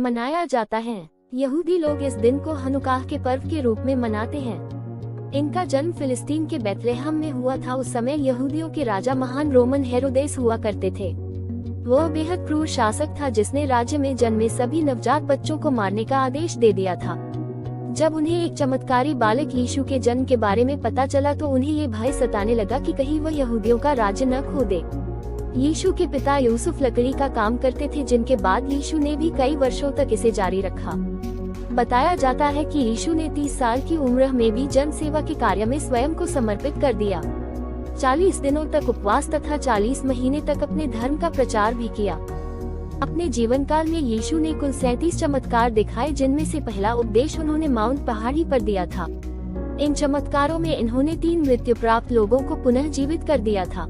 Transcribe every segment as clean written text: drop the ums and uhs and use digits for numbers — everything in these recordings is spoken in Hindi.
मनाया जाता है। यहूदी लोग इस दिन को हनुकाह के पर्व के रूप में मनाते हैं। इनका जन्म फिलिस्तीन के बेथलेहम में हुआ था। उस समय यहूदियों के राजा महान रोमन हेरोदेस हुआ करते थे। वह बेहद क्रूर शासक था जिसने राज्य में जन्मे सभी नवजात बच्चों को मारने का आदेश दे दिया था। जब उन्हें एक चमत्कारी बालक यीशु के जन्म के बारे में पता चला तो उन्हें ये भय सताने लगा कि कहीं वह यहूदियों का राज्य न खो दे। यीशु के पिता यूसुफ लकड़ी का काम करते थे, जिनके बाद यीशु ने भी कई वर्षों तक इसे जारी रखा। बताया जाता है कि यीशु ने 30 साल की उम्र में भी जन सेवा के कार्य में स्वयं को समर्पित कर दिया। 40 दिनों तक उपवास तथा 40 महीने तक अपने धर्म का प्रचार भी किया। अपने जीवन काल में यीशु ने कुल 37 चमत्कार दिखाए, जिनमें से पहला उपदेश उन्होंने माउंट पहाड़ी पर दिया था। इन चमत्कारों में इन्होंने 3 मृत्यु प्राप्त लोगों को पुनः जीवित कर दिया था।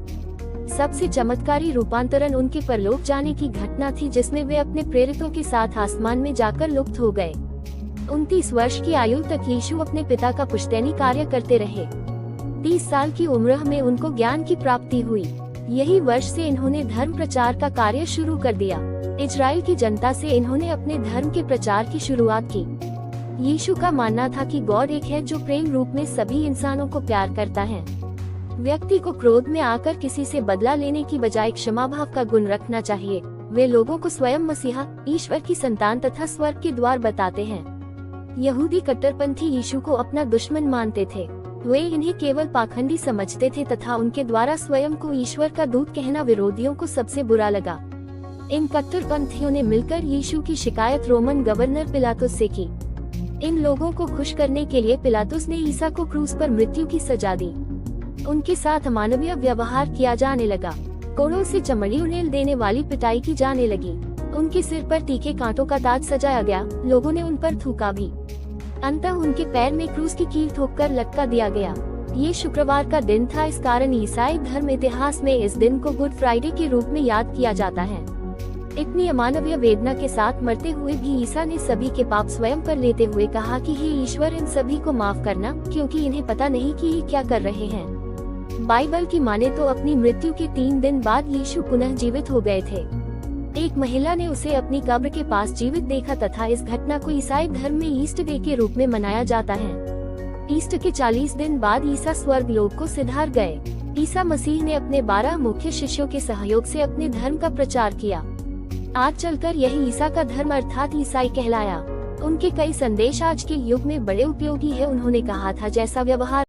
सबसे चमत्कारी रूपांतरण उनके परलोक जाने की घटना थी, जिसमें वे अपने प्रेरितों के साथ आसमान में जाकर लुप्त हो गए। 29 वर्ष की आयु तक यीशु अपने पिता का पुश्तैनी कार्य करते रहे। 30 साल की उम्र में उनको ज्ञान की प्राप्ति हुई। यही वर्ष से इन्होंने धर्म प्रचार का कार्य शुरू कर दिया। इजराइल की जनता से इन्होंने अपने धर्म के प्रचार की शुरुआत की। यीशु का मानना था कि गॉड एक है जो प्रेम रूप में सभी इंसानों को प्यार करता है। व्यक्ति को क्रोध में आकर किसी से बदला लेने की बजाय क्षमा भाव का गुण रखना चाहिए। वे लोगों को स्वयं मसीहा, ईश्वर की संतान तथा स्वर्ग के द्वार बताते हैं। यहूदी कट्टरपंथी यीशु को अपना दुश्मन मानते थे। वे इन्हें केवल पाखंडी समझते थे तथा उनके द्वारा स्वयं को ईश्वर का दूत कहना विरोधियों को सबसे बुरा लगा। इन कट्टरपंथियों ने मिलकर यीशु की शिकायत रोमन गवर्नर पिलातुस से की। इन लोगों को खुश करने के लिए पिलातुस ने ईसा को क्रूस पर मृत्यु की सजा दी। उनके साथ अमानवीय व्यवहार किया जाने लगा। कोड़ों से चमड़ी उड़ेल देने वाली पिटाई की जाने लगी। उनके सिर पर तीखे कांटों का ताज सजाया गया। लोगों ने उन पर थूका भी। अंततः उनके पैर में क्रूस की कील ठोककर लटका दिया गया। ये शुक्रवार का दिन था। इस कारण ईसाई धर्म इतिहास में इस दिन को गुड फ्राइडे के रूप में याद किया जाता है। इतनी अमानवीय वेदना के साथ मरते हुए भी ईसा ने सभी के पाप स्वयं पर लेते हुए कहा कि हे ईश्वर, इन सभी को माफ करना, क्योंकि इन्हें पता नहीं कि ये क्या कर रहे हैं। बाइबल की माने तो अपनी मृत्यु के 3 दिन बाद यीशु पुनः जीवित हो गए थे। एक महिला ने उसे अपनी कब्र के पास जीवित देखा तथा इस घटना को ईसाई धर्म में ईस्टर डे के रूप में मनाया जाता है। ईस्टर के 40 दिन बाद ईसा स्वर्ग लोक को सिधार गए। ईसा मसीह ने अपने 12 मुख्य शिष्यों के सहयोग से अपने धर्म का प्रचार किया। आज चलकर यही ईसा का धर्म अर्थात ईसाई कहलाया। उनके कई संदेश आज के युग में बड़े उपयोगी है। उन्होंने कहा था, जैसा व्यवहार